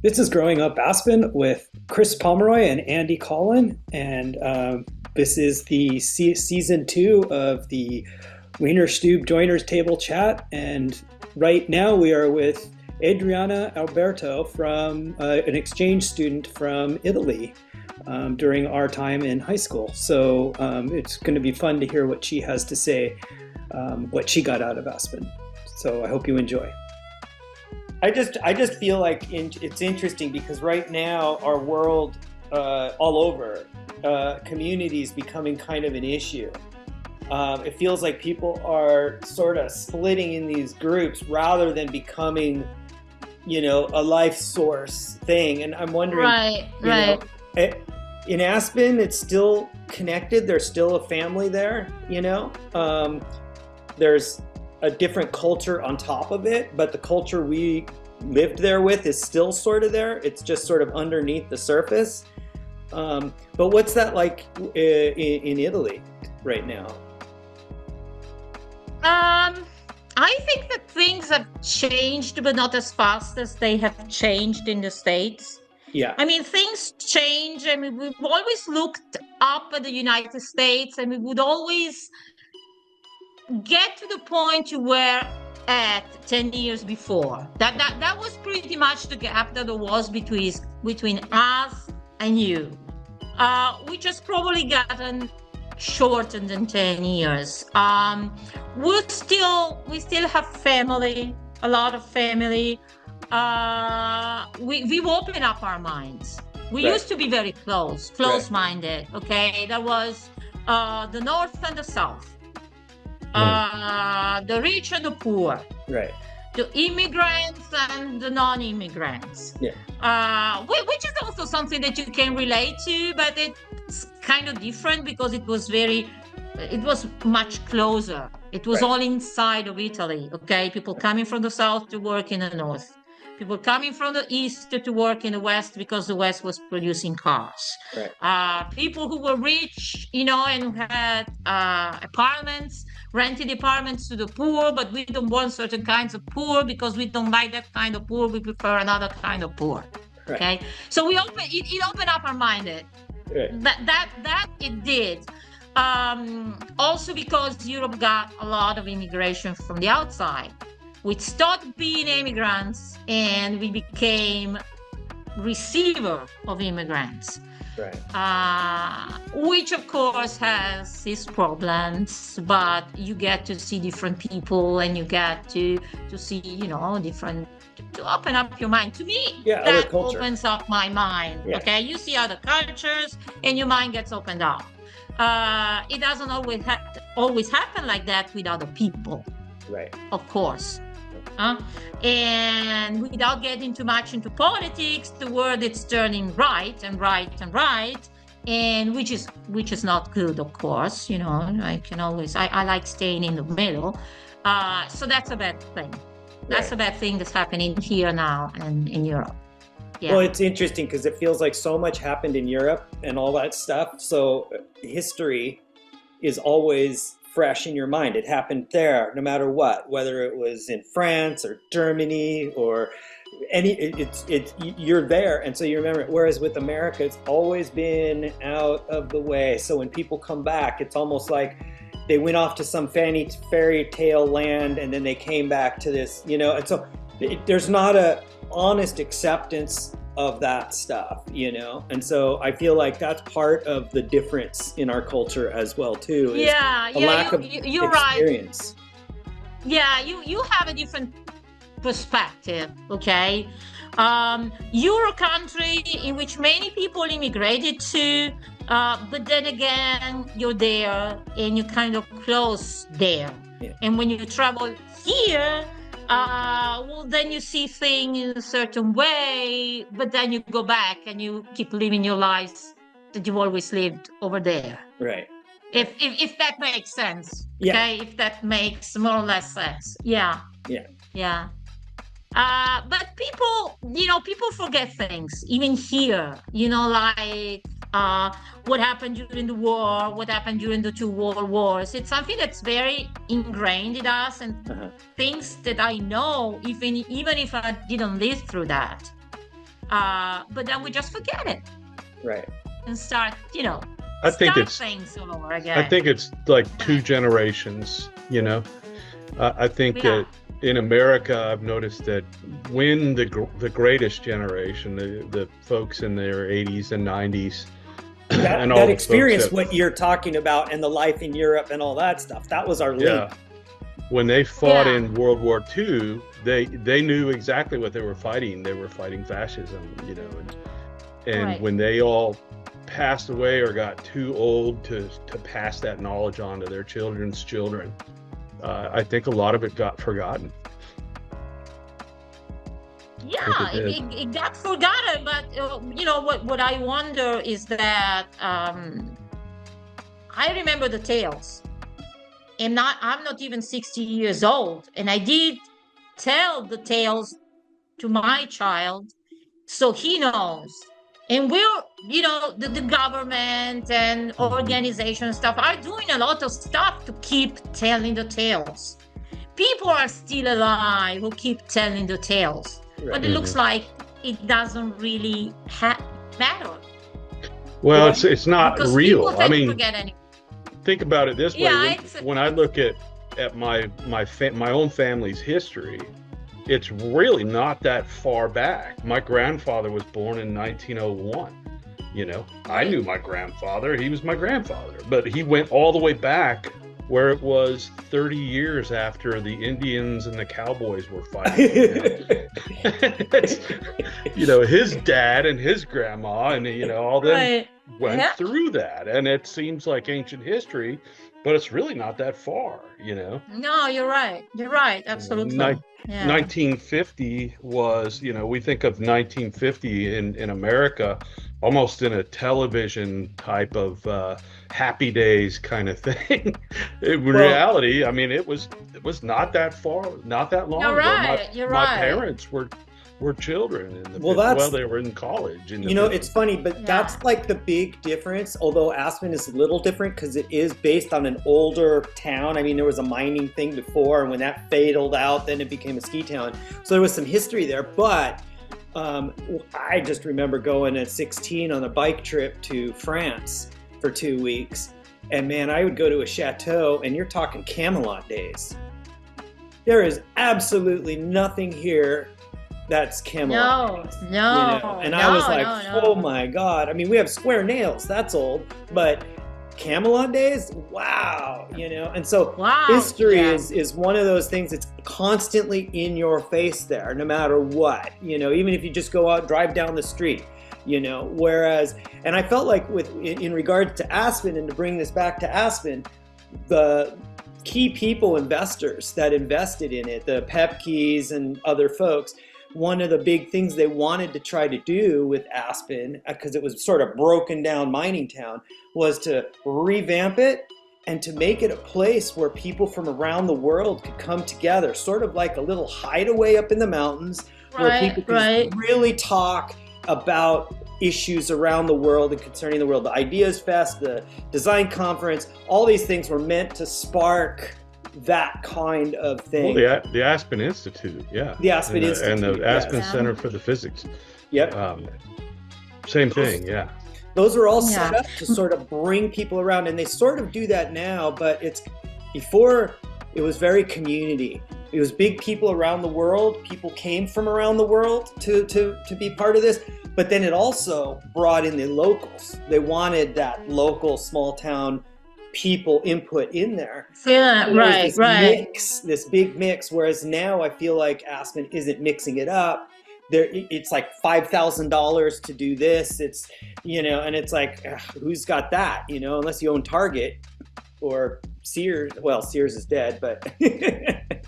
This is Growing Up Aspen with Chris Pomeroy and Andy Collin, and this is the season 2 of the Wiener Stube Joiners Table Chat. And right now we are with Adriana Oberto, from an exchange student from Italy during our time in high school. So it's going to be fun to hear what she has to say, what she got out of Aspen. So I hope you enjoy. I just feel like it's interesting because right now our world, all over, community is becoming kind of an issue. It feels like people are sort of splitting in these groups rather than becoming, a life source thing. And I'm wondering, Right. In Aspen, it's still connected. There's still a family there, There's a different culture on top of it, but the culture we lived there with is still sort of there. It's just sort of underneath the surface. But what's that like in Italy right now? I think that things have changed, but not as fast as they have changed in the States. Yeah. I mean, things change. I mean, we've always looked up at the United States, and we would always get to the point you were at 10 years before. That was pretty much the gap that there was between us and you, which has probably gotten shortened in 10 years. We still have family, a lot of family. We've opened up our minds. We Right. used to be very close-minded. Okay, there was the North and the South. The rich and the poor, Right. the immigrants and the non-immigrants, Yeah. which is also something that you can relate to, but it's kind of different because it was much closer. It was Right. all inside of Italy, okay? People coming from the south to work in the north. People coming from the east to work in the west because the west was producing cars. Right. People who were rich, and who had apartments, rented apartments to the poor, but we don't want certain kinds of poor because we don't like that kind of poor. We prefer another kind of poor. Right. Okay, so it opened up our mind. Right. That it did. Also because Europe got a lot of immigration from the outside. We stopped being immigrants and we became receiver of immigrants. Right. Which of course has its problems, but you get to see different people and you get to see, different, to open up your mind. To me, Other that culture. opens up my mind. Yeah. Okay, you see other cultures and your mind gets opened up. It doesn't always happen like that with other people. Right. Of course. And without getting too much into politics, the world is turning right, and which is not good, of course. I like staying in the middle. So that's a bad thing. That's Right. a bad thing that's happening here now and in Europe. Yeah. Well, it's interesting because it feels like so much happened in Europe and all that stuff. So history is always fresh in your mind. It happened there, no matter what, whether it was in France or Germany or you're there, and so you remember it. Whereas with America, it's always been out of the way. So when people come back, it's almost like they went off to some fairy tale land and then they came back to this, and so there's not a honest acceptance of that stuff, and so I feel like that's part of the difference in our culture as well too. Is a lack of you're experience. Right. Yeah, you have a different perspective, okay? You're a country in which many people immigrated to, but then again, you're there and you're kind of close there. Yeah. And when you travel here, then you see things in a certain way, but then you go back and you keep living your lives that you've always lived over there. Right. If that makes sense. Yeah. Okay, if that makes more or less sense. Yeah. But people forget things, even here, like what happened during the war, what happened during the 2 world wars. It's something that's very ingrained in us, and things that I know, even if I didn't live through that. but then we just forget it. Right. And start, I think it's things all over again. I think it's like 2 generations, I think that in America, I've noticed that when the greatest generation, the folks in their 80s and 90s, and all that the experience, folks what you're talking about, and the life in Europe and all that stuff, that was our lead. When they fought in World War II, they knew exactly what they were fighting. They were fighting fascism, and when they all passed away or got too old to pass that knowledge on to their children's children, I think a lot of it got forgotten. Yeah, it got forgotten, but what I wonder is that I remember the tales. I'm not even 60 years old, and I did tell the tales to my child, so he knows. And we're, the government and organization stuff are doing a lot of stuff to keep telling the tales. People are still alive who keep telling the tales, but it looks like it doesn't really matter. Well, it's not because real. I mean, think about it this way. When I look at my own family's history, it's really not that far back. My grandfather was born in 1901. I knew my grandfather. He was my grandfather, but he went all the way back where it was 30 years after the Indians and the cowboys were fighting. His dad and his grandma and all them went through that, and it seems like ancient history, but it's really not that far. No, you're right. Absolutely. 1950 was, we think of 1950 in America almost in a television type of Happy Days kind of thing. In reality, I mean, it was not that far, not that long ago. My parents were children in the they were in college. It's funny, but that's like the big difference, although Aspen is a little different because it is based on an older town. I mean, there was a mining thing before, and when that faded out, then it became a ski town. So there was some history there, but I just remember going at 16 on a bike trip to France for 2 weeks, and man, I would go to a chateau, and you're talking Camelot days. There is absolutely nothing here that's Camelot. No. And I was like, oh my God. I mean, we have square nails. That's old. But Camelot days, wow. And so history is one of those things that's constantly in your face there, no matter what. Even if you just go out, drive down the street. Whereas, and I felt like in regards to Aspen, and to bring this back to Aspen, the key people, investors that invested in it, the Pepke's and other folks, one of the big things they wanted to try to do with Aspen, because it was sort of broken down mining town, was to revamp it and to make it a place where people from around the world could come together, sort of like a little hideaway up in the mountains where people could really talk about issues around the world and concerning the world. The Ideas Fest, the Design Conference, all these things were meant to spark that kind of thing. Well, the Aspen Institute, the Aspen Institute, and the Aspen Center for the Physics. Same thing. Those are all set up to sort of bring people around, and they sort of do that now. But before it was very community. It was big people around the world. People came from around the world to be part of this. But then it also brought in the locals. They wanted that local small town people input in there. This big mix, whereas now I feel like Aspen isn't mixing it up. It's like $5,000 to do this. It's and it's like, who's got that? Unless you own Target or Sears. Well, Sears is dead, but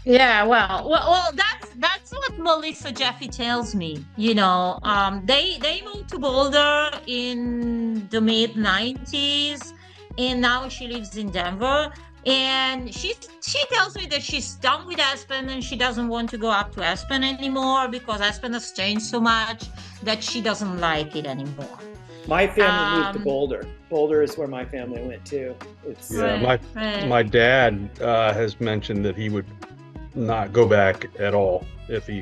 well, that's what Melissa Jeffy tells me. They moved to Boulder in the mid 90s. And now she lives in Denver, and she tells me that she's done with Aspen and she doesn't want to go up to Aspen anymore because Aspen has changed so much that she doesn't like it anymore. My family moved to Boulder. Boulder is where my family went to. My dad has mentioned that he would not go back at all if he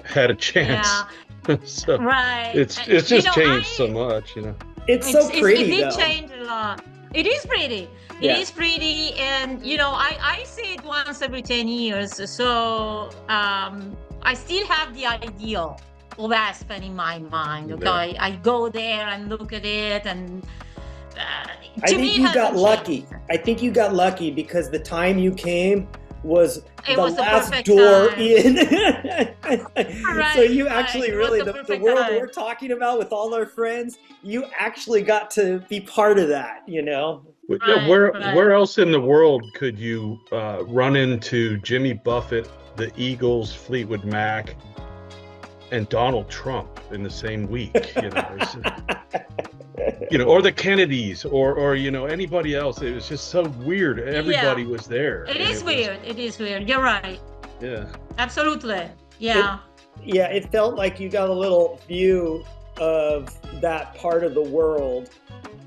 had a chance. So right. It's just changed so much, It's so pretty. It did though. change a lot. It is pretty. It is pretty, and I see it once every 10 years. So I still have the ideal of Aspen in my mind. Okay, I go there and look at it, and I think you got lucky. I think you got lucky because the time you came was the last door in. Right, so you actually really, the world time. we're talking about with all our friends, you actually got to be part of that, Where else in the world could you run into Jimmy Buffett, the Eagles, Fleetwood Mac, and Donald Trump in the same week? Or the Kennedys, or anybody else. It was just so weird. Everybody was there. It is weird. You're right. Yeah. Absolutely. Yeah. It felt like you got a little view of that part of the world,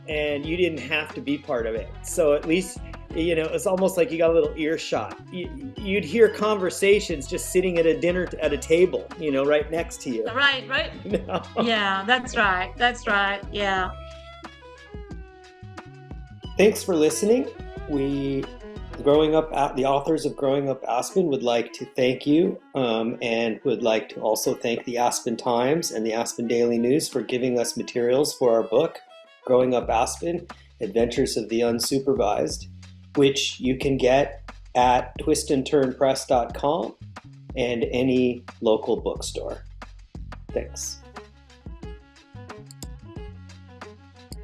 and you didn't have to be part of it. So at least, it's almost like you got a little earshot. You'd hear conversations just sitting at a dinner at a table, right next to you. Right. Yeah, that's right. Yeah. Thanks for listening. The authors of Growing Up Aspen would like to thank you, and would like to also thank the Aspen Times and the Aspen Daily News for giving us materials for our book, Growing Up Aspen, Adventures of the Unsupervised, which you can get at twistandturnpress.com and any local bookstore. Thanks.